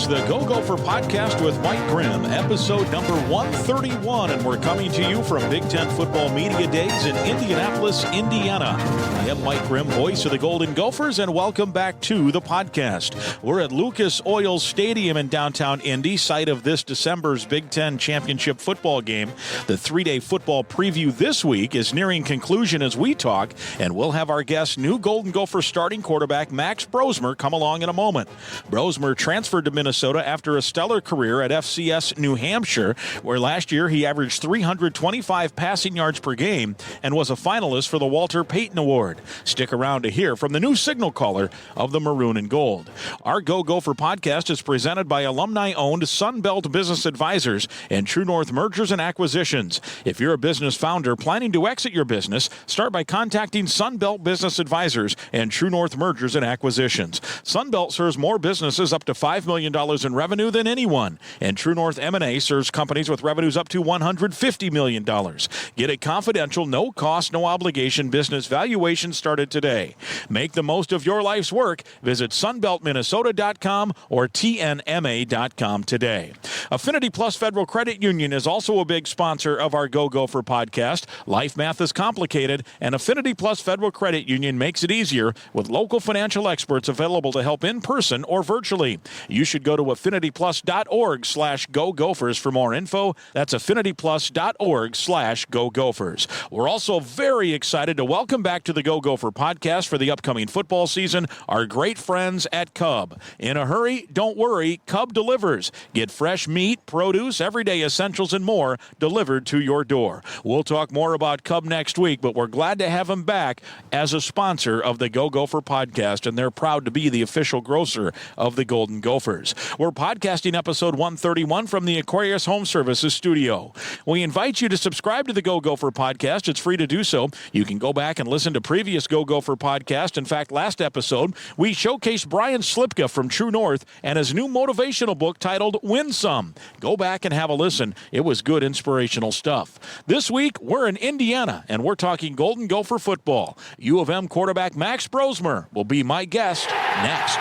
It's the Go Gopher Podcast with Mike Grimm, episode number 131, and we're coming to you from Big Ten Football Media Days in Indianapolis, Indiana. I am Mike Grimm, voice of the Golden Gophers, and welcome back to the podcast. We're at Lucas Oil Stadium in downtown Indy, site of this December's Big Ten Championship football game. The three-day football preview this week is nearing conclusion as we talk, and we'll have our guest, new Golden Gopher starting quarterback Max Brosmer, come along in a moment. Brosmer transferred to Minnesota after a stellar career at FCS New Hampshire, where last year he averaged 325 passing yards per game and was a finalist for the Walter Payton Award. Stick around to hear from the new signal caller of the Maroon and Gold. Our Go Gopher podcast is presented by alumni-owned Sunbelt Business Advisors and True North Mergers and Acquisitions. If you're a business founder planning to exit your business, start by contacting Sunbelt Business Advisors and True North Mergers and Acquisitions. Sunbelt serves more businesses up to $5 million in revenue than anyone, and True North M&A serves companies with revenues up to $150 million. Get a confidential, no-cost, no-obligation business valuation started today. Make the most of your life's work. Visit sunbeltminnesota.com or tnma.com today. Affinity Plus Federal Credit Union is also a big sponsor of our Go Gopher podcast. Life math is complicated, and Affinity Plus Federal Credit Union makes it easier with local financial experts available to help in person or virtually. You should go to affinityplus.org/GoGophers for more info. That's affinityplus.org/GoGophers. We're also very excited to welcome back to the Go Gopher podcast for the upcoming football season our great friends at Cub. In a hurry, don't worry, Cub delivers. Get fresh meat, produce, everyday essentials, and more delivered to your door. We'll talk more about Cub next week, but we're glad to have them back as a sponsor of the Go Gopher podcast, and they're proud to be the official grocer of the Golden Gophers. We're podcasting episode 131 from the Aquarius Home Services studio. We invite you to subscribe to the Go Gopher podcast. It's free to do so. You can go back and listen to previous Go Gopher podcasts. In fact, last episode, we showcased Brian Slipka from True North and his new motivational book titled Win Some. Go back and have a listen. It was good, inspirational stuff. This week, we're in Indiana, and we're talking Golden Gopher football. U of M quarterback Max Brosmer will be my guest next.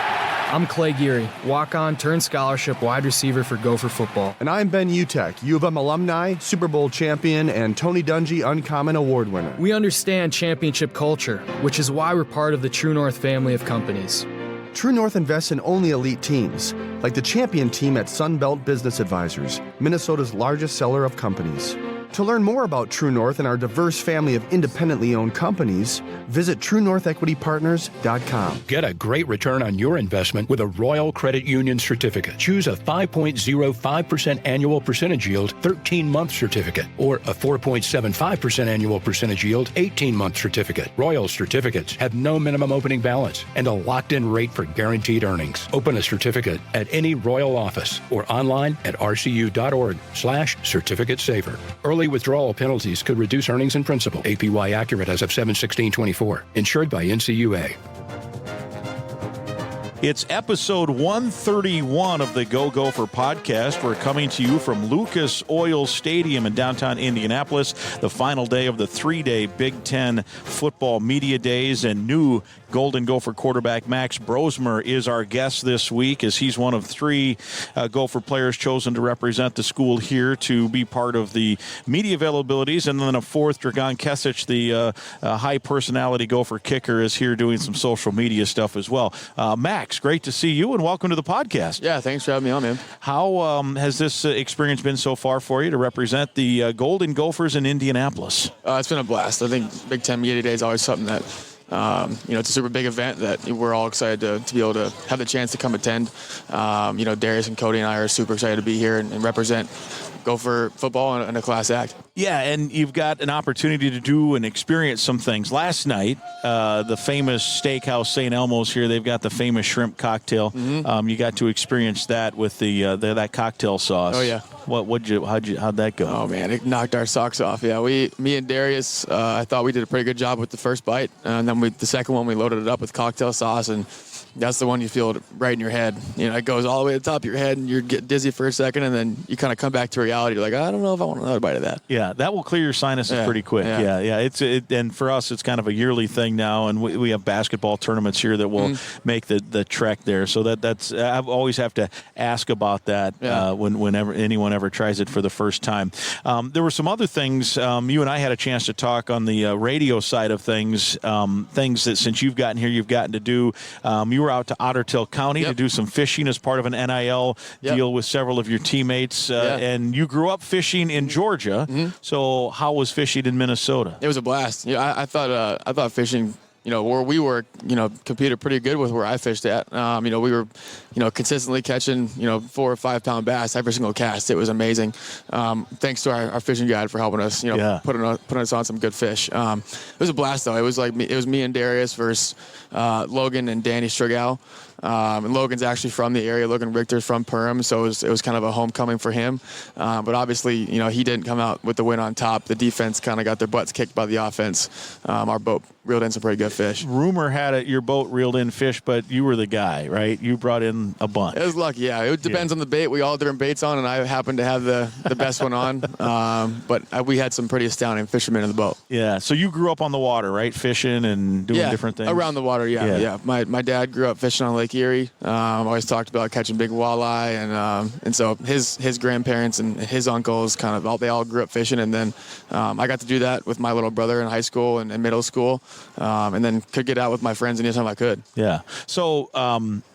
I'm Clay Geary, walk-on turned scholarship wide receiver for Gopher football. And I'm Ben Utek, U of M alumni, Super Bowl champion, and Tony Dungy Uncommon Award winner. We understand championship culture, which is why we're part of the True North family of companies. True North invests in only elite teams, like the champion team at Sunbelt Business Advisors, Minnesota's largest seller of companies. To learn more about True North and our diverse family of independently owned companies, visit TrueNorthEquityPartners.com. Get a great return on your investment with a Royal Credit Union certificate. Choose a 5.05% annual percentage yield 13-month certificate or a 4.75% annual percentage yield 18-month certificate. Royal certificates have no minimum opening balance and a locked-in rate for guaranteed earnings. Open a certificate at any Royal office or online at rcu.org/certificate saver. Early withdrawal penalties could reduce earnings and principal. APY accurate as of 7/16/24. Insured by NCUA. It's episode 131 of the Go Gopher podcast. We're coming to you from Lucas Oil Stadium in downtown Indianapolis, the final day of the three-day Big Ten Football Media Days, and new Golden Gopher quarterback Max Brosmer is our guest this week, as he's one of three Gopher players chosen to represent the school here to be part of the media availabilities, and then a fourth, Dragan Kesic, the high-personality Gopher kicker, is here doing some social media stuff as well. Max, great to see you, and welcome to the podcast. Yeah, thanks for having me on, man. How has this experience been so far for you to represent the Golden Gophers in Indianapolis? It's been a blast. I think Big Ten Media Day is always something that, it's a super big event that we're all excited to be able to have the chance to come attend. Darius and Cody and I are super excited to be here and represent Gopher football in a class act. Yeah, and you've got an opportunity to do and experience some things. Last night, the famous steakhouse St. Elmo's here, they've got the famous shrimp cocktail. Mm-hmm. You got to experience that with that cocktail sauce. Oh yeah. How'd that go? Oh man, it knocked our socks off. Yeah, me and Darius, I thought we did a pretty good job with the first bite, and then the second one we loaded it up with cocktail sauce, and that's the one you feel right in your head. You know, it goes all the way to the top of your head, and you get dizzy for a second, and then you kind of come back to reality. You're like, I don't know if I want another bite of that. Yeah, that will clear your sinuses pretty quick. Yeah. And for us, it's kind of a yearly thing now, and we have basketball tournaments here that will make the trek there. So that's I always have to ask about that whenever anyone ever tries it for the first time. There were some other things. You and I had a chance to talk on the radio side of things that since you've gotten here, you've gotten to do. You were out to Otter Tail County to do some fishing as part of an NIL deal with several of your teammates, and you grew up fishing in Georgia. So how was fishing in Minnesota? It was a blast. Yeah, I thought fishing, where we were, competed pretty good with where I fished at. We were, consistently catching, 4 or 5 pound bass every single cast. It was amazing. Thanks to our fishing guide for helping us, putting us on some good fish. It was a blast though. It was me and Darius versus Logan and Danny Strigal. And Logan's actually from the area. Logan Richter's from Perham, so it was kind of a homecoming for him. But obviously, he didn't come out with the win on top. The defense kind of got their butts kicked by the offense. Our boat reeled in some pretty good fish. Rumor had it your boat reeled in fish, but you were the guy, right? You brought in a bunch. It was lucky, yeah. It depends on the bait. We all had different baits on, and I happened to have the best one on. But we had some pretty astounding fishermen in the boat. Yeah, so you grew up on the water, right? Fishing and doing different things? Around the water, yeah. My dad grew up fishing on Lake Erie. Always talked about catching big walleye, and so his grandparents and his uncles they all grew up fishing, and then I got to do that with my little brother in high school and middle school, and then could get out with my friends anytime I could. Yeah. So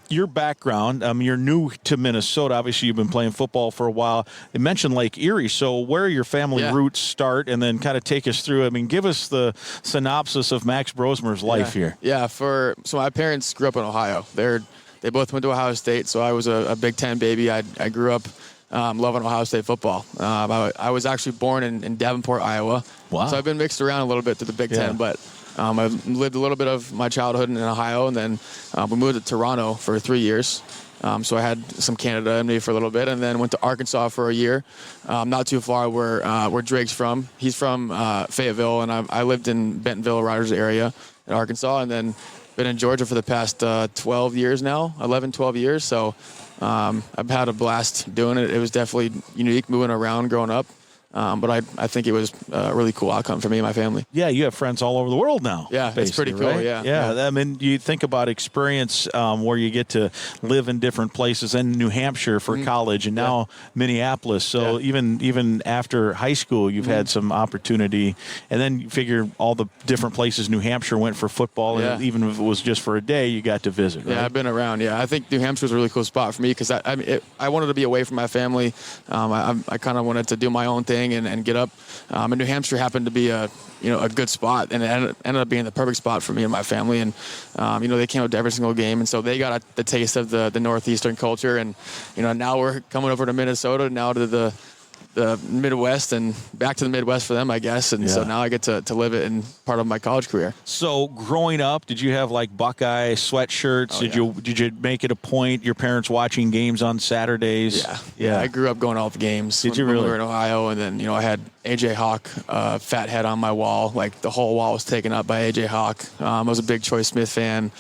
your background, you're new to Minnesota. Obviously, you've been playing football for a while. You mentioned Lake Erie. So where your family roots start, and then kind of take us through. I mean, give us the synopsis of Max Brosmer's life here. Yeah. So my parents grew up in Ohio. They both went to Ohio State, so I was a Big Ten baby. I grew up loving Ohio State football. I was actually born in Davenport, Iowa. Wow. So I've been mixed around a little bit to the Big Ten, but I've lived a little bit of my childhood in Ohio, and then we moved to Toronto for 3 years. So I had some Canada in me for a little bit, and then went to Arkansas for a year, not too far where Drake's from. He's from Fayetteville, and I lived in Bentonville, Rogers area in Arkansas, and then been in Georgia for the past 12 years now, 11, 12 years. So I've had a blast doing it. It was definitely unique moving around growing up. But I think it was a really cool outcome for me and my family. Yeah, you have friends all over the world now. Yeah, it's pretty cool, right? Yeah. I mean, you think about experience where you get to live in different places, in New Hampshire for college, and now Minneapolis. So even after high school, you've had some opportunity. And then you figure all the different places New Hampshire went for football, and even if it was just for a day, you got to visit, right? Yeah, I've been around, I think New Hampshire was a really cool spot for me because I wanted to be away from my family. I kind of wanted to do my own thing and get up. And New Hampshire happened to be a good spot, and it ended up being the perfect spot for me and my family. And they came up to every single game, and so they got the taste of the Northeastern culture. And now we're coming over to Minnesota, now to the Midwest, and back to the Midwest for them, I guess. And so now I get to live it in part of my college career. So growing up, did you have like Buckeye sweatshirts? Did you make it a point, your parents watching games on Saturdays? Yeah. I grew up going to all the games. Did you really? When we were in Ohio, and then I had AJ Hawk fat head on my wall. Like the whole wall was taken up by AJ Hawk. I was a big Troy Smith fan.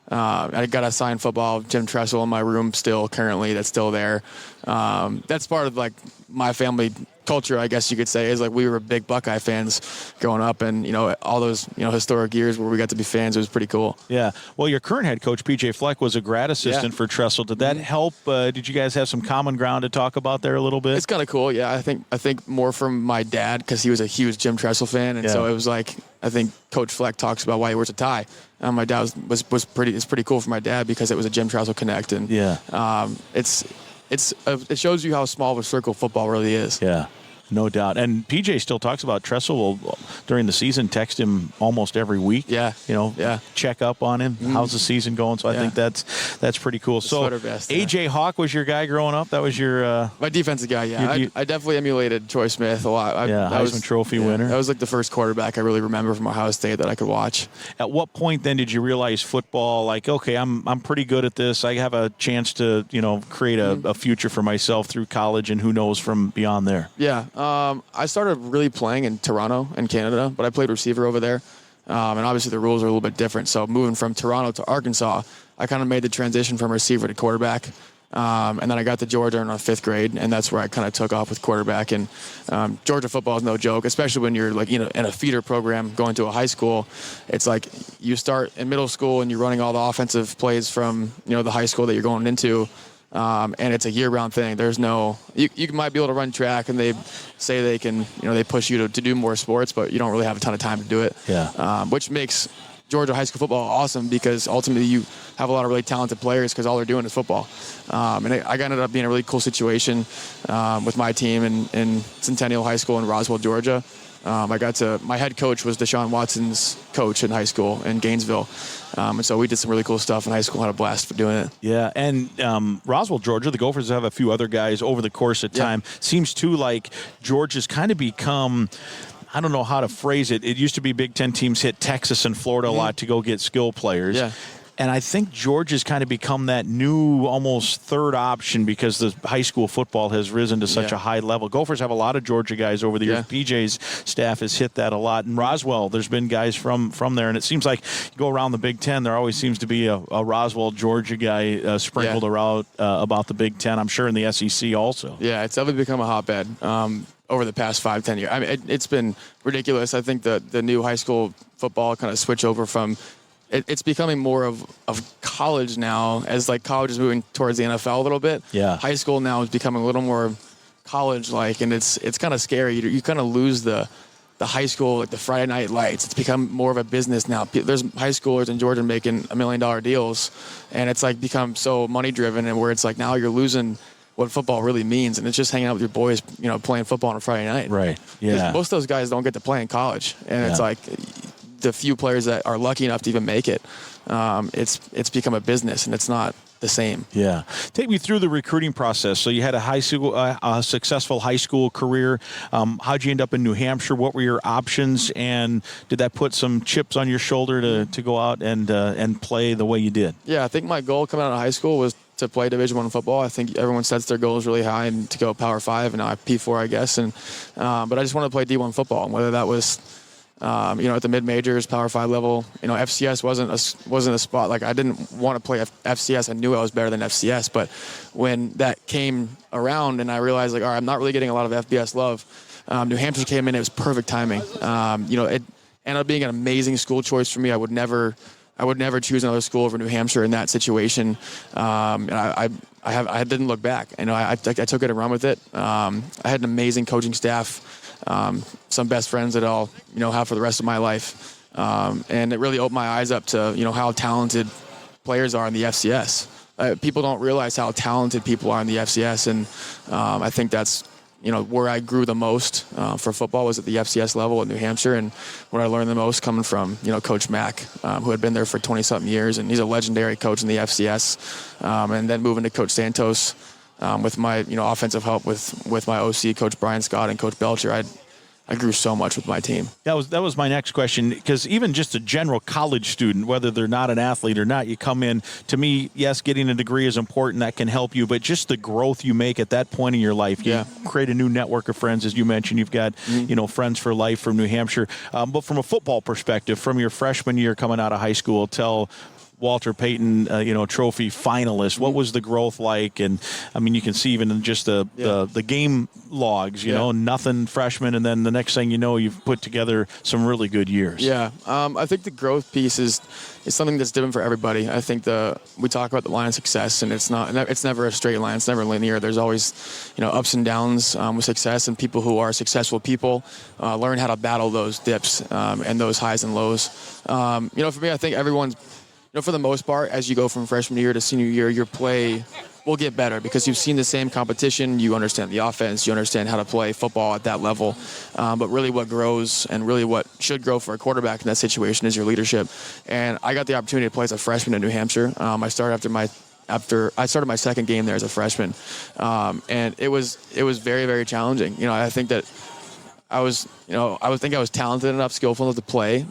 I got a signed football of Jim Tressel in my room still currently. That's still there. That's part of like my family culture, I guess you could say, is like we were big Buckeye fans growing up, and all those historic years where we got to be fans. It was pretty cool. Yeah. Well, your current head coach PJ Fleck was a grad assistant for Tressel. Did that help? Did you guys have some common ground to talk about there a little bit? It's kind of cool. Yeah, I think more from my dad because he was a huge Jim Tressel fan, and so it was like I think Coach Fleck talks about why he wears a tie. My dad was pretty. It's pretty cool for my dad because it was a Jim Tressel connect, and it shows you how small of a circle football really is. Yeah. No doubt. And PJ still talks about Tressel will, during the season, text him almost every week. Check up on him. How's the season going? So I think that's pretty cool. So AJ Hawk was your guy growing up? That was your... my defensive guy, I definitely emulated Troy Smith a lot. Heisman Trophy winner. That was like the first quarterback I really remember from Ohio State that I could watch. At what point then did you realize football, like, okay, I'm pretty good at this. I have a chance to, create a future for myself through college, and who knows from beyond there? Yeah. I started really playing in Toronto in Canada, but I played receiver over there. and obviously the rules are a little bit different. So moving from Toronto to Arkansas, I kind of made the transition from receiver to quarterback. And then I got to Georgia in 5th grade, and that's where I kind of took off with quarterback. And Georgia football is no joke, especially when you're like, in a feeder program going to a high school. It's like you start in middle school and you're running all the offensive plays from, the high school that you're going into. And it's a year-round thing. There's no, you might be able to run track, and they say they can, they push you to do more sports, but you don't really have a ton of time to do it. Yeah. Which makes Georgia high school football awesome, because ultimately you have a lot of really talented players because all they're doing is football. And I ended up being a really cool situation with my team in Centennial High School in Roswell, Georgia. My head coach was Deshaun Watson's coach in high school in Gainesville. And so we did some really cool stuff in high school, had a blast for doing it. Yeah, and Roswell, Georgia, the Gophers have a few other guys over the course of time. Seems too like Georgia's kind of become, I don't know how to phrase it. It used to be Big Ten teams hit Texas and Florida a lot to go get skill players. Yeah. And I think Georgia's kind of become that new almost third option because the high school football has risen to such a high level. Gophers have a lot of Georgia guys over the years. PJ's staff has hit that a lot. And Roswell, there's been guys from there. And it seems like you go around the Big Ten, there always seems to be a Roswell, Georgia guy sprinkled around about the Big Ten. I'm sure in the SEC also. Yeah, it's definitely become a hotbed. Over the past 5-10 years. I mean, it's been ridiculous. I think the new high school football kind of switch over from it's becoming more of college now, as like college is moving towards the NFL a little bit. Yeah. High school now is becoming a little more college-like, and it's kind of scary. You kind of lose the high school, like the Friday night lights. It's become more of a business now. There's high schoolers in Georgia making $1 million deals, and it's like become so money-driven, and where it's like now you're losing what football really means, and it's just hanging out with your boys, playing football on a Friday night. Right. Yeah. Most of those guys don't get to play in college, and it's like the few players that are lucky enough to even make it, it's become a business, and it's not the same. Yeah. Take me through the recruiting process. So you had a successful high school career. How'd you end up in New Hampshire? What were your options, and did that put some chips on your shoulder to go out and play the way you did? Yeah, I think my goal coming out of high school was to play Division I football. I think everyone sets their goals really high and to go Power 5 and now P4, I guess. And but I just wanted to play D1 football, and whether that was at the mid-majors, Power 5 level. FCS wasn't a spot. Like, I didn't want to play FCS. I knew I was better than FCS. But when that came around and I realized, like, all right, I'm not really getting a lot of FBS love, New Hampshire came in. It was perfect timing. It ended up being an amazing school choice for me. I would never choose another school over New Hampshire in that situation. And I didn't look back. I took it and run with it. I had an amazing coaching staff. Some best friends that I'll have for the rest of my life, and it really opened my eyes up to how talented players are in the FCS. People don't realize how talented people are in the FCS, and I think that's where I grew the most for football was at the FCS level at New Hampshire, and where I learned the most coming from Coach Mack, who had been there for 20-something years, and he's a legendary coach in the FCS, and then moving to Coach Santos. With my offensive help with my OC, Coach Brian Scott and Coach Belcher, I grew so much with my team. That was my next question, because even just a general college student, whether they're not an athlete or not, you come in, to me, yes, getting a degree is important. That can help you, but just the growth you make at that point in your life, you create a new network of friends. As you mentioned, you've got friends for life from New Hampshire. But from a football perspective, from your freshman year coming out of high school till Walter Payton, trophy finalist. What was the growth like? And I mean, you can see even in just the game logs, nothing freshman, and then the next thing you know, you've put together some really good years. Yeah, I think the growth piece is something that's different for everybody. I think we talk about the line of success, and it's never a straight line. It's never linear. There's always ups and downs with success, and people who are successful people learn how to battle those dips and those highs and lows. For me, I think everyone's. For the most part, as you go from freshman year to senior year, your play will get better because you've seen the same competition. You understand the offense. You understand how to play football at that level. But really what grows and really what should grow for a quarterback in that situation is your leadership. And I got the opportunity to play as a freshman in New Hampshire. I started I started my second game there as a freshman. And it was very, very challenging. I think that I was talented enough, skillful enough to play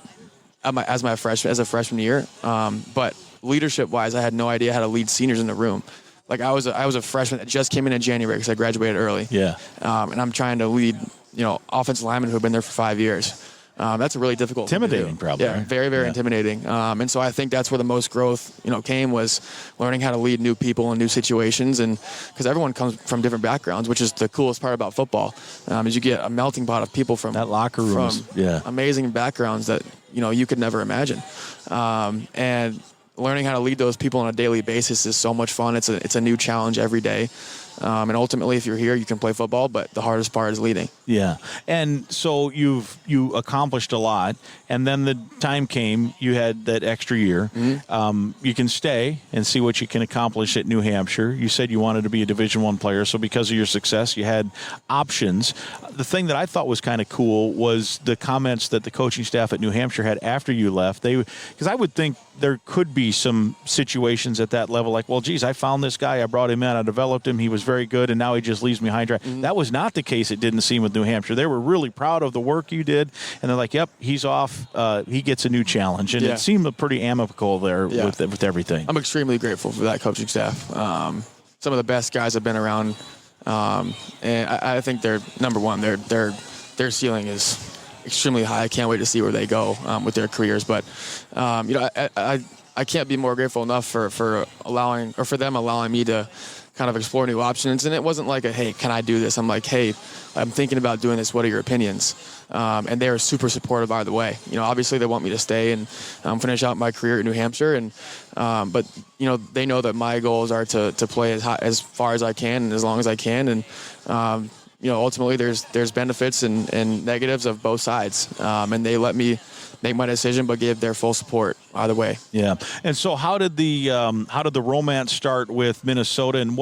as a freshman year, but leadership-wise, I had no idea how to lead seniors in the room. Like I was a freshman that just came in January because I graduated early. Yeah. And I'm trying to lead, offensive linemen who have been there for 5 years. That's a really difficult thing to do. Intimidating, probably. Yeah, right? very, very intimidating. And so I think that's where the most growth, came, was learning how to lead new people in new situations, and because everyone comes from different backgrounds, which is the coolest part about football, is you get a melting pot of people from That locker room, from amazing backgrounds that you could never imagine, and learning how to lead those people on a daily basis is so much fun. It's a new challenge every day. And ultimately, if you're here, you can play football, but the hardest part is leading. Yeah. And so you accomplished a lot, and then the time came, you had that extra year. Mm-hmm. You can stay and see what you can accomplish at New Hampshire. You said you wanted to be a Division I player, so because of your success, you had options. The thing that I thought was kind of cool was the comments that the coaching staff at New Hampshire had after you left. Because I would think there could be some situations at that level like, well, geez, I found this guy, I brought him in, I developed him, he was very good, and now he just leaves me high and dry. Mm-hmm. That was not the case, it didn't seem, with New Hampshire. They were really proud of the work you did, and they're like, yep, he's off, he gets a new challenge. And it seemed pretty amicable there with everything. I'm extremely grateful for that coaching staff. Some of the best guys I've been around, and I think they're, number one, their ceiling is extremely high. I can't wait to see where they go with their careers. But I can't be more grateful enough for them allowing me to kind of explore new options. And it wasn't like hey, can I do this? I'm like, hey, I'm thinking about doing this. What are your opinions? And they're super supportive either way. Obviously they want me to stay and finish out my career at New Hampshire. And but they know that my goals are to play as far as I can and as long as I can. And ultimately there's benefits and negatives of both sides. And they let me make my decision, but give their full support either way. Yeah. And so how did the romance start with Minnesota, and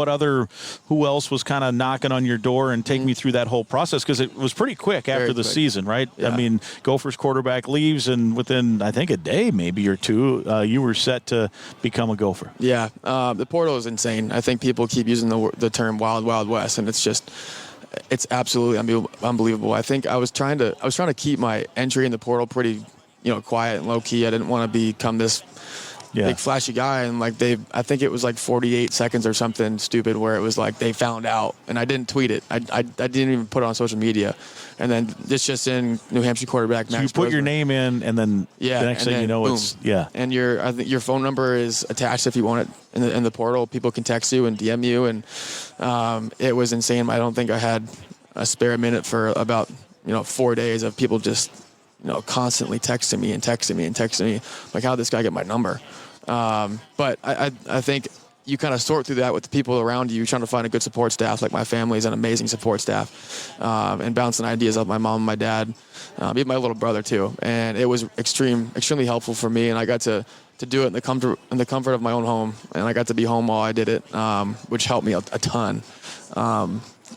who else was kind of knocking on your door? And take me through that whole process, because it was pretty quick after the season, right? Yeah. I mean, Gophers quarterback leaves, and within, I think, a day maybe or two, you were set to become a Gopher. Yeah. The portal is insane. I think people keep using the term Wild Wild West, and it's absolutely unbelievable. I think I was trying to keep my entry in the portal pretty quiet and low key. I didn't want to become this big flashy guy, and I think it was like 48 seconds or something stupid where it was like they found out, and I didn't tweet it. I didn't even put it on social media, and then it's just in New Hampshire quarterback Max. So you put your name in, and then the next thing you know, boom. it's And I think your phone number is attached if you want it in the portal. People can text you and DM you, and it was insane. I don't think I had a spare minute for about 4 days of people just constantly texting me, like, how'd this guy get my number? But I think you kind of sort through that with the people around you, trying to find a good support staff. Like, my family is an amazing support staff, and bouncing ideas off my mom and my dad, even my little brother too. And it was extremely helpful for me, and I got to do it in the comfort of my own home, and I got to be home while I did it, which helped me a ton.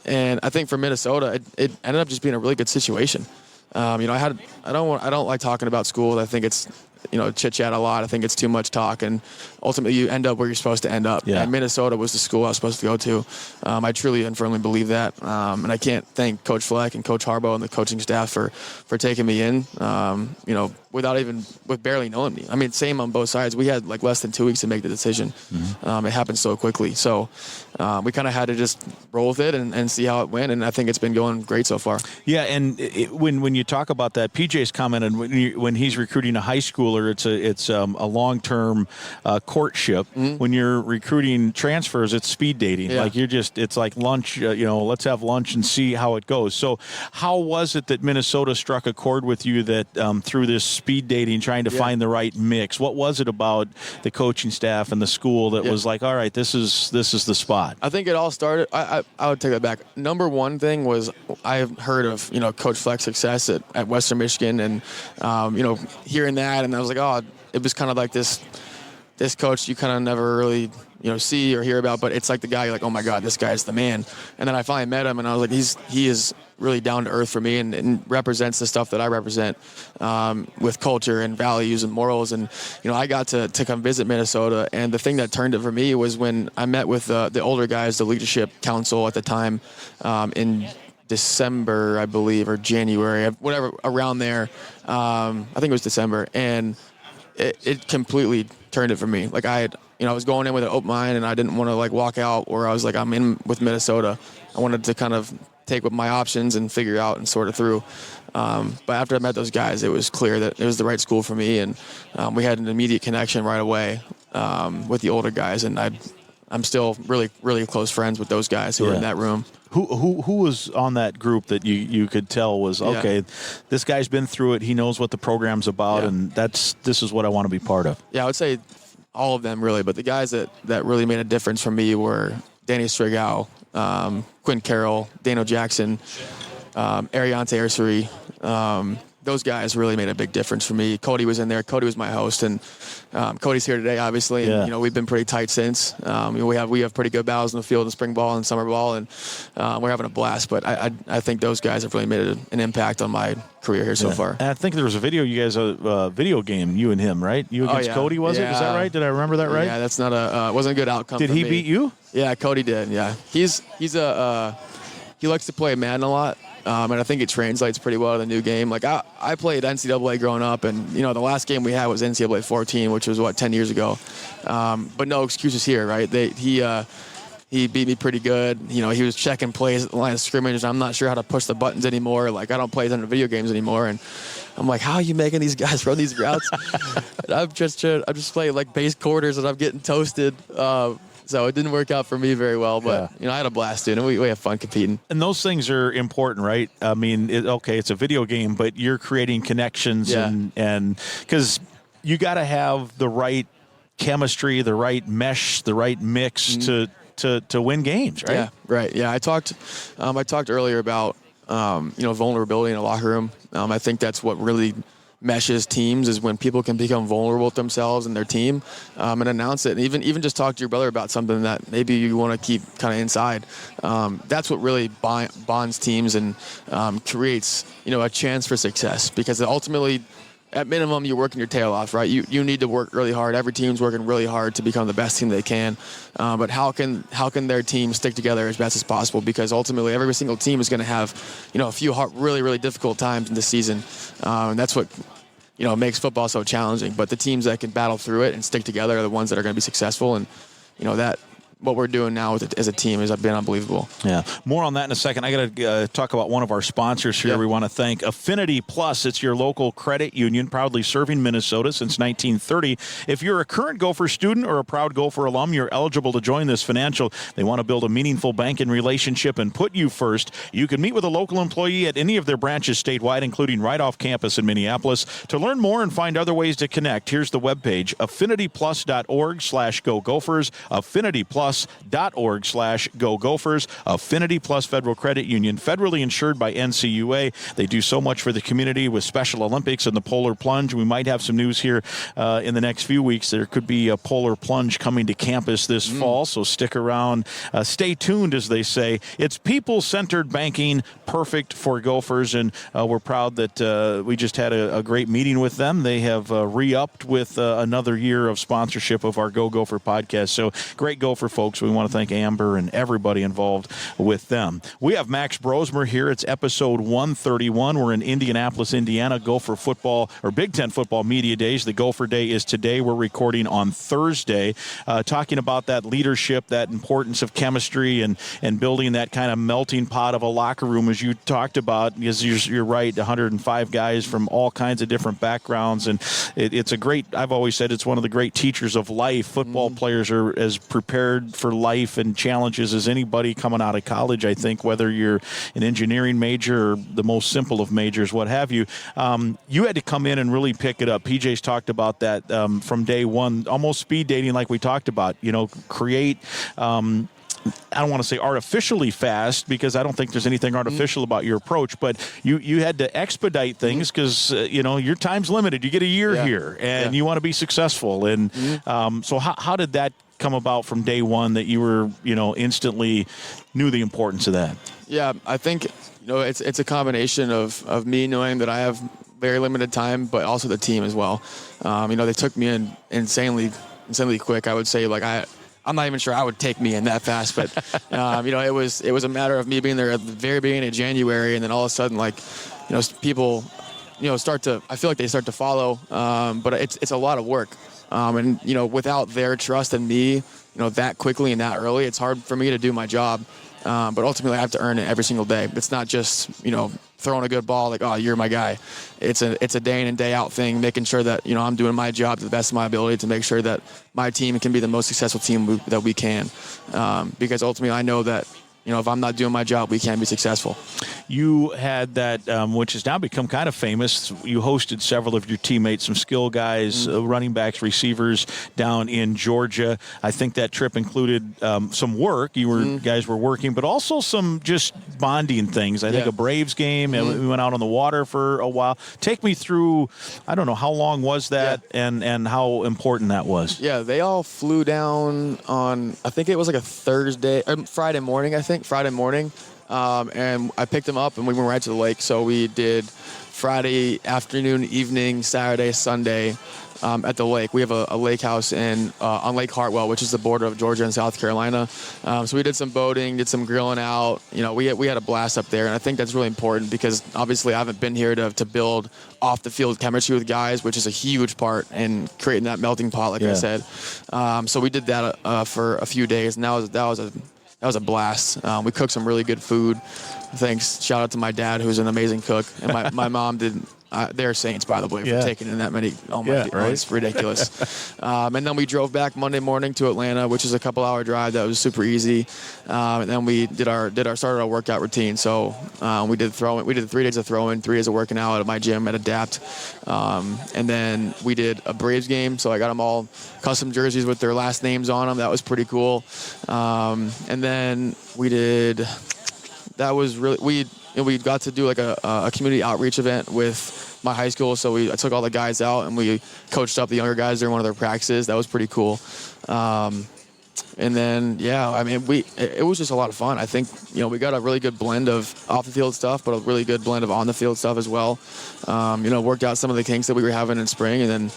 And I think for Minnesota, it ended up just being a really good situation. I don't like talking about school. I think it's, chit chat a lot. I think it's too much talk, and ultimately you end up where you're supposed to end up. Yeah. And Minnesota was the school I was supposed to go to. I truly and firmly believe that. And I can't thank Coach Fleck and Coach Harbaugh and the coaching staff for taking me in, with barely knowing me. I mean, same on both sides. We had like less than 2 weeks to make the decision. Mm-hmm. It happened so quickly. So we kind of had to just roll with it and see how it went. And I think it's been going great so far. Yeah. And when you talk about that, PJ's commented when he's recruiting a high schooler, it's a long-term courtship. Mm-hmm. When you're recruiting transfers, it's speed dating. Yeah. Like it's like lunch, let's have lunch and see how it goes. So how was it that Minnesota struck a chord with you that through this speed dating, trying to find the right mix? What was it about the coaching staff and the school that was like, all right, this is the spot? I think it all started, I would take that back. Number one thing was I've heard of, Coach Fleck's success at Western Michigan, and, hearing that, and I was like, oh, it was kind of like this coach you kind of never really, see or hear about, but it's like the guy, you're like, oh my God, this guy's the man. And then I finally met him, and I was like, he is really down to earth for me, and represents the stuff that I represent, with culture and values and morals. And, I got to come visit Minnesota, and the thing that turned it for me was when I met with the older guys, the leadership council at the time, in December, I believe, or January, whatever, around there. I think it was December, and it completely turned it for me. Like, I was going in with an open mind, and I didn't want to walk out where I was like, I'm in with Minnesota. I wanted to kind of take with my options and figure out and sort it through. But after I met those guys, it was clear that it was the right school for me, and we had an immediate connection right away with the older guys, and I'm still really, really close friends with those guys who were in that room. Who was on that group that you could tell was, okay, this guy's been through it, he knows what the program's about, and this is what I want to be part of? Yeah, I would say all of them, really, but the guys that really made a difference for me were Danny Strigau, Quinn Carroll, Daniel Jackson, Ariante Ursary. Those guys really made a big difference for me. Cody was in there. Cody was my host, and Cody's here today, obviously. And, we've been pretty tight since. We have pretty good battles in the field in spring ball and summer ball, and we're having a blast. But I think those guys have really made an impact on my career here so far. And I think there was a video, you guys, a video game, you and him, right? You against Cody, was it? Is that right? Did I remember that right? Yeah, that's not wasn't a good outcome. Did he beat you? Yeah, Cody did. Yeah, he likes to play Madden a lot. And I think it translates pretty well to the new game. Like, I played NCAA growing up, and, the last game we had was NCAA 14, which was, 10 years ago. But no excuses here, right? He beat me pretty good. He was checking plays at the line of scrimmage. I'm not sure how to push the buttons anymore. Like, I don't play under video games anymore. And I'm like, how are you making these guys run these routes? And I'm just playing, like, base quarters, and I'm getting toasted. So it didn't work out for me very well, but I had a blast, dude, and we have fun competing. And those things are important, right? I mean, it's a video game, but you're creating connections, and because you got to have the right chemistry, the right mesh, the right mix to win games, right? Yeah, right. Yeah, I talked earlier about vulnerability in a locker room. I think that's what really meshes teams, is when people can become vulnerable with themselves and their team, and announce it, and even just talk to your brother about something that maybe you want to keep kind of inside. That's what really bonds teams and creates a chance for success, because ultimately, at minimum, you're working your tail off, right? You need to work really hard. Every team's working really hard to become the best team they can. But how can their team stick together as best as possible? Because ultimately, every single team is going to have, a few really, really difficult times in this season. And that's what, makes football so challenging. But the teams that can battle through it and stick together are the ones that are going to be successful. And, that what we're doing now as a team has been unbelievable. Yeah. More on that in a second. I got to talk about one of our sponsors here. We want to thank Affinity Plus. It's your local credit union, proudly serving Minnesota since 1930. If you're a current Gopher student or a proud Gopher alum, you're eligible to join this financial. They want to build a meaningful banking relationship and put you first. You can meet with a local employee at any of their branches statewide, including right off campus in Minneapolis. To learn more and find other ways to connect, here's the webpage, affinityplus.org/Go Gophers, affinityplus.org/Go Gophers. Affinity Plus Federal Credit Union, federally insured by NCUA. They do so much for the community with Special Olympics and the Polar Plunge. We might have some news here in the next few weeks. There could be a Polar Plunge coming to campus this fall, so stick around. Stay tuned, as they say. It's people-centered banking, perfect for Gophers, and we're proud that we just had a great meeting with them. They have re-upped with another year of sponsorship of our Go Gopher podcast. So great Gopher folks. We want to thank Amber and everybody involved with them. We have Max Brosmer here. It's episode 131. We're in Indianapolis, Indiana, Gopher football, or Big Ten football media days. The Gopher Day is today. We're recording on Thursday, talking about that leadership, that importance of chemistry, and building that kind of melting pot of a locker room, as you talked about. Because you're right, 105 guys from all kinds of different backgrounds, and it's a great, I've always said, it's one of the great teachers of life. Football players are as prepared for life and challenges as anybody coming out of college, I think, whether you're an engineering major or the most simple of majors, what have you. You had to come in and really pick it up. PJ's talked about that from day one, almost speed dating like we talked about, create I don't want to say artificially fast, because I don't think there's anything artificial about your approach, but you had to expedite things because, your time's limited. You get a year here, and you want to be successful. And so how did that come about from day one, that you were, instantly knew the importance of that? Yeah, I think, it's a combination of me knowing that I have very limited time, but also the team as well. They took me in insanely quick. I would say, I'm not even sure I would take me in that fast, but it was a matter of me being there at the very beginning of January, and then all of a sudden, people, start to, I feel like they start to follow, but it's a lot of work, and without their trust in me, that quickly and that early, it's hard for me to do my job. but ultimately I have to earn it every single day. It's not just, throwing a good ball like, oh, you're my guy. It's a day in and day out thing, making sure that, I'm doing my job to the best of my ability to make sure that my team can be the most successful team that we can. Because ultimately I know that, if I'm not doing my job, we can't be successful. You had that, which has now become kind of famous. You hosted several of your teammates, some skill guys, running backs, receivers down in Georgia. I think that trip included some work. Guys were working, but also some just bonding things. I think a Braves game, and we went out on the water for a while. Take me through, I don't know, how long was that and how important that was? Yeah, they all flew down on, I think it was like a Friday morning, and I picked them up and we went right to the lake. So we did Friday afternoon, evening, Saturday, Sunday at the lake. We have a lake house on Lake Hartwell, which is the border of Georgia and South Carolina. So we did some boating, did some grilling out. We had a blast up there, and I think that's really important because obviously I haven't been here to build off the field chemistry with guys, which is a huge part in creating that melting pot, like I said. So we did that for a few days, and that was a blast. We cooked some really good food. Thanks. Shout out to my dad, who's an amazing cook. And my mom did. They're saints, by the way, for taking in that many. Oh, my God. It's ridiculous. And then we drove back Monday morning to Atlanta, which is a couple-hour drive. That was super easy. And then we started our workout routine. So we did 3 days of throwing, 3 days of working out at my gym at Adapt. And then we did a Braves game. So I got them all custom jerseys with their last names on them. That was pretty cool. And then we got to do like a community outreach event with my high school. So I took all the guys out and we coached up the younger guys during one of their practices. That was pretty cool. And then, it was just a lot of fun. I think, we got a really good blend of off the field stuff, but a really good blend of on the field stuff as well. Worked out some of the kinks that we were having in spring, and then,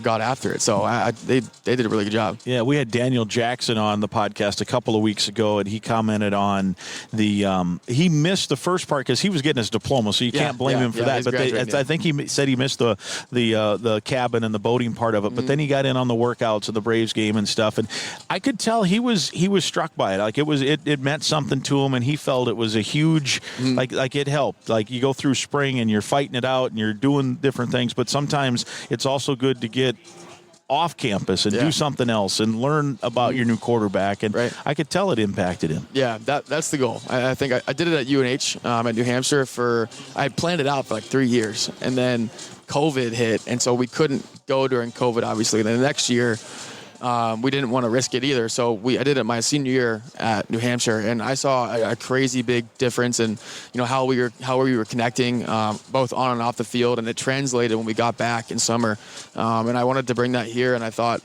got after it. So they did a really good job. Yeah, we had Daniel Jackson on the podcast a couple of weeks ago, and he commented on he missed the first part because he was getting his diploma, so you can't blame him for that. But I think he said he missed the cabin and the boating part of it. But then he got in on the workouts of the Braves game and stuff, and I could tell he was struck by it. Like it meant something to him, and he felt it was a huge like it helped. Like you go through spring and you're fighting it out and you're doing different things, but sometimes it's also good to get off campus and do something else and learn about your new quarterback. And I could tell it impacted him. Yeah, that's the goal. I think I did it at UNH at New Hampshire I planned it out for like 3 years, and then COVID hit, and so we couldn't go during COVID, obviously. And then the next year, we didn't want to risk it either. So I did it my senior year at New Hampshire, and I saw a crazy big difference in, how we were connecting, both on and off the field, and it translated when we got back in summer. And I wanted to bring that here, and I thought,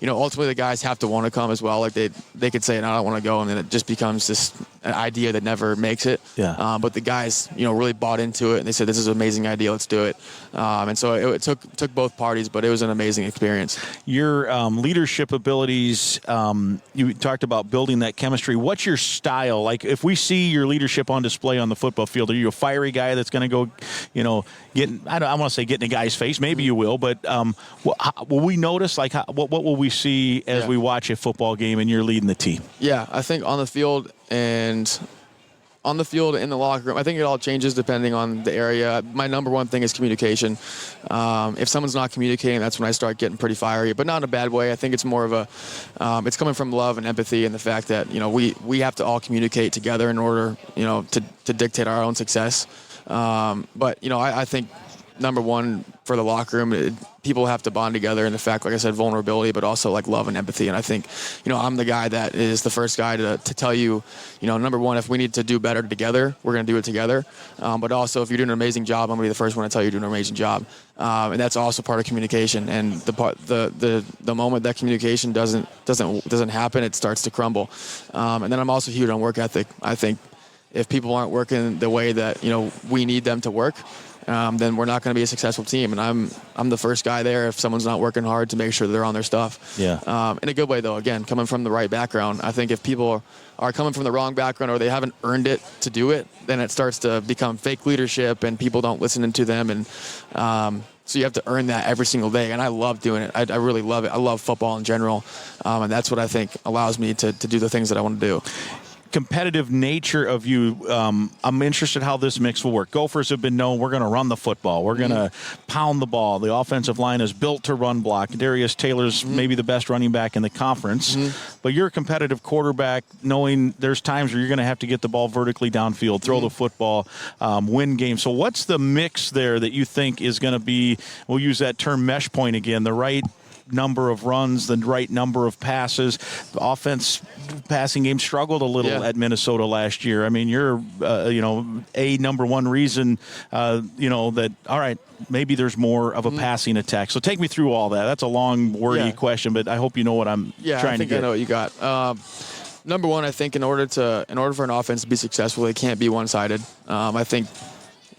ultimately the guys have to want to come as well. Like they could say, no, I don't want to go, and then it just becomes an idea that never makes it. Yeah. But the guys, really bought into it, and they said, this is an amazing idea, let's do it. And so it took both parties, but it was an amazing experience. Your leadership abilities, you talked about building that chemistry. What's your style? Like if we see your leadership on display on the football field, are you a fiery guy that's going to go, I want to say get in a guy's face. Maybe you will, but will we notice, what will we see as we watch a football game and you're leading the team? Yeah, I think on the field and in the locker room, I think it all changes depending on the area. My number one thing is communication. If someone's not communicating, that's when I start getting pretty fiery, but not in a bad way. I think it's more of it's coming from love and empathy and the fact that, we have to all communicate together in order, to dictate our own success. But I think number one for the locker room, people have to bond together in the fact, like I said, vulnerability, but also like love and empathy. And I think, I'm the guy that is the first guy to tell you, number one, if we need to do better together, we're going to do it together. But also if you're doing an amazing job, I'm going to be the first one to tell you you're doing an amazing job. And that's also part of communication. And the moment that communication doesn't happen, it starts to crumble. And then I'm also huge on work ethic. I think if people aren't working the way that, we need them to work, then we're not going to be a successful team. And I'm the first guy there if someone's not working hard to make sure they're on their stuff. Yeah. In a good way, though, again, coming from the right background. I think if people are coming from the wrong background or they haven't earned it to do it, then it starts to become fake leadership and people don't listen to them. And so you have to earn that every single day. And I love doing it. I really love it. I love football in general. And that's what I think allows me to do the things that I want to do. competitive nature of you, I'm interested how this mix will work. Gophers have been known, we're going to run the football. We're going to pound the ball. The offensive line is built to run block. Darius Taylor's maybe the best running back in the conference. But you're a competitive quarterback, knowing there's times where you're going to have to get the ball vertically downfield, throw the football, win games. So what's the mix there that you think is going to be, we'll use that term mesh point again, the right number of runs, the right number of passes? The offense passing game struggled a little at Minnesota last year. I mean, you're, a number one reason, that, all right, maybe there's more of a passing attack. So take me through all that. That's a long, wordy question, but I hope you know what I'm trying to get. I know what you got. Number one, I think in order for an offense to be successful, it can't be one-sided. I think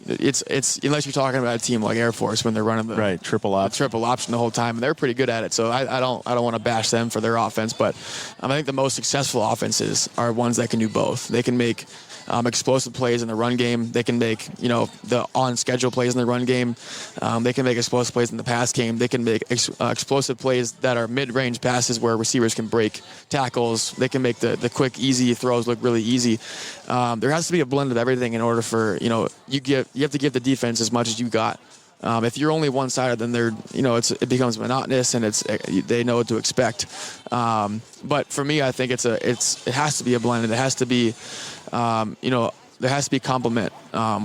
it's unless you're talking about a team like Air Force when they're running the triple option the whole time, and they're pretty good at it. So I don't want to bash them for their offense, but I think the most successful offenses are ones that can do both. They can make explosive plays in the run game. They can make the on-schedule plays in the run game. They can make explosive plays in the pass game. They can make explosive plays that are mid-range passes where receivers can break tackles. They can make the quick, easy throws look really easy. There has to be a blend of everything in order for you have to give the defense as much as you got. If you're only one-sided, then it becomes monotonous, and they know what to expect. But for me, I think it has to be a blend. It has to be there has to be complement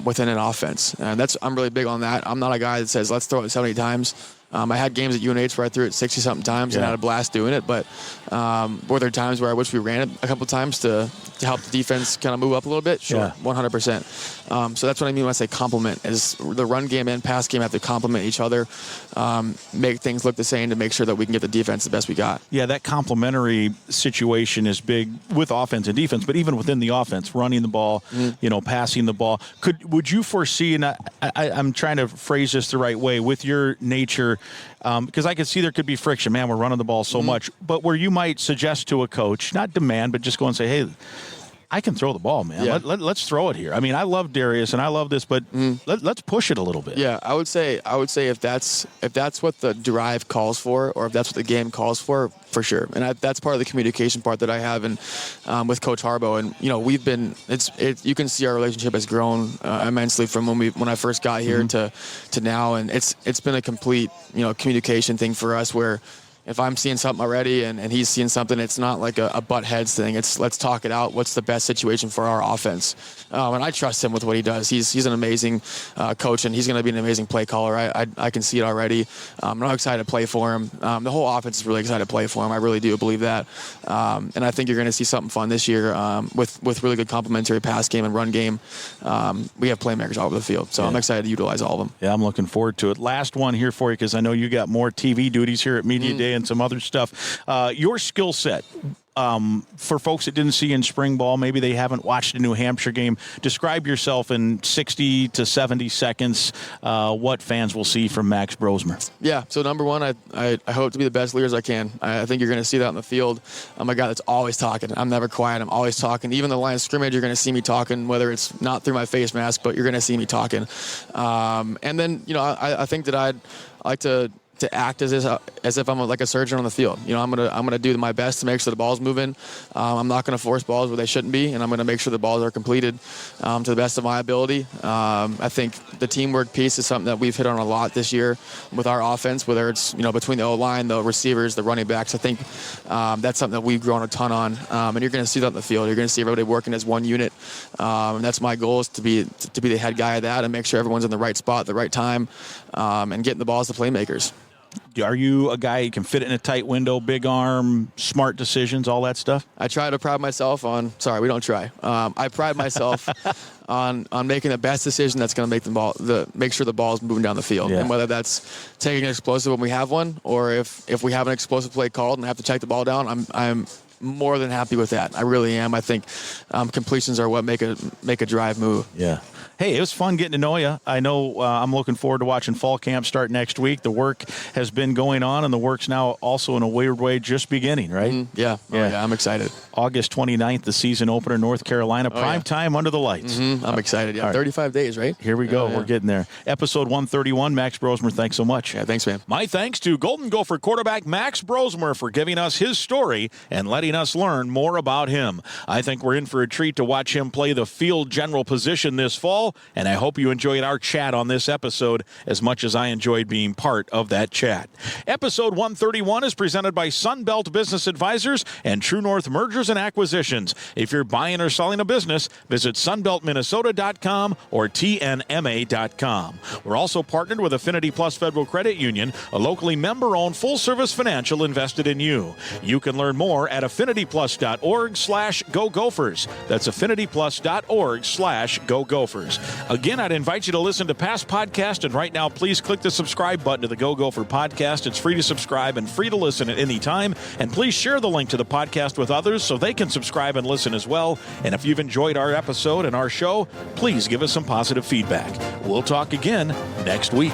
within an offense, and I'm really big on that. I'm not a guy that says let's throw it 70 times. I had games at UNH where I threw it 60-something times and had a blast doing it, but were there times where I wish we ran it a couple times to help the defense kind of move up a little bit? Sure, 100%. So that's what I mean when I say complement, is the run game and pass game have to complement each other, make things look the same to make sure that we can get the defense the best we got. Yeah, that complementary situation is big with offense and defense, but even within the offense, running the ball, passing the ball. Would you foresee, and I'm trying to phrase this the right way, with your nature, because I could see there could be friction. Man, we're running the ball so much. But where you might suggest to a coach, not demand, but just go and say, hey, I can throw the ball, man. Yeah. Let's throw it here. I mean, I love Darius and I love this, but let's push it a little bit. Yeah, I would say if that's what the drive calls for, or if that's what the game calls for sure. And that's part of the communication part that I have with Coach Harbaugh. And we've been you can see our relationship has grown immensely from when I first got here to now, and it's been a complete communication thing for us where, if I'm seeing something already and he's seeing something, it's not like a butt heads thing. It's let's talk it out. What's the best situation for our offense? And I trust him with what he does. He's an amazing coach, and he's going to be an amazing play caller. I can see it already. I'm excited to play for him. The whole offense is really excited to play for him. I really do believe that. And I think you're going to see something fun this year with really good complementary pass game and run game. We have playmakers all over the field, so I'm excited to utilize all of them. Yeah, I'm looking forward to it. Last one here for you, because I know you got more TV duties here at Media Day and some other stuff. Your skill set, for folks that didn't see in spring ball, maybe they haven't watched a New Hampshire game, describe yourself in 60 to 70 seconds, what fans will see from Max Brosmer. Yeah, so number one, I hope to be the best leader as I can. I think you're going to see that on the field. I'm a guy that's always talking. I'm never quiet. I'm always talking. Even the line of scrimmage, you're going to see me talking, whether it's not through my face mask, but you're going to see me talking. And then, I think that I'd like to act as if I'm like a surgeon on the field. I'm gonna do my best to make sure the ball's moving. I'm not gonna force balls where they shouldn't be, and I'm gonna make sure the balls are completed to the best of my ability. I think the teamwork piece is something that we've hit on a lot this year with our offense, whether it's between the O-line, the receivers, the running backs. I think that's something that we've grown a ton on, and you're gonna see that on the field. You're gonna see everybody working as one unit, and that's my goal, is to be the head guy of that and make sure everyone's in the right spot at the right time, and getting the balls to playmakers. Are you a guy who can fit it in a tight window, big arm, smart decisions, all that stuff? I try to pride myself on. Sorry, we don't try. I pride myself on making the best decision that's going to make sure the ball is moving down the field, and whether that's taking an explosive when we have one, or if we have an explosive play called and have to check the ball down, I'm more than happy with that. I really am. I think completions are what make a drive move. Yeah. Hey, it was fun getting to know you. I know I'm looking forward to watching fall camp start next week. The work has been going on, and the work's now also in a weird way just beginning, right? Mm-hmm. Yeah. Yeah, I'm excited. August 29th, the season opener, North Carolina, prime time under the lights. Mm-hmm. I'm excited. Yeah, 35 days, right? Here we go. We're getting there. Episode 131, Max Brosmer, thanks so much. Yeah, thanks, man. My thanks to Golden Gopher quarterback Max Brosmer for giving us his story and letting letting us learn more about him. I think we're in for a treat to watch him play the field general position this fall, and I hope you enjoyed our chat on this episode as much as I enjoyed being part of that chat. Episode 131 is presented by Sunbelt Business Advisors and True North Mergers and Acquisitions. If you're buying or selling a business, visit sunbeltminnesota.com or tnma.com. We're also partnered with Affinity Plus Federal Credit Union, a locally member-owned full-service financial invested in you. You can learn more at affinityplus.org/Go Gophers. That's affinityplus.org/Go Gophers. Again, I'd invite you to listen to past podcasts, and right now, please click the subscribe button to the Go Gopher Podcast. It's free to subscribe and free to listen at any time. And please share the link to the podcast with others so they can subscribe and listen as well. And if you've enjoyed our episode and our show, please give us some positive feedback. We'll talk again next week.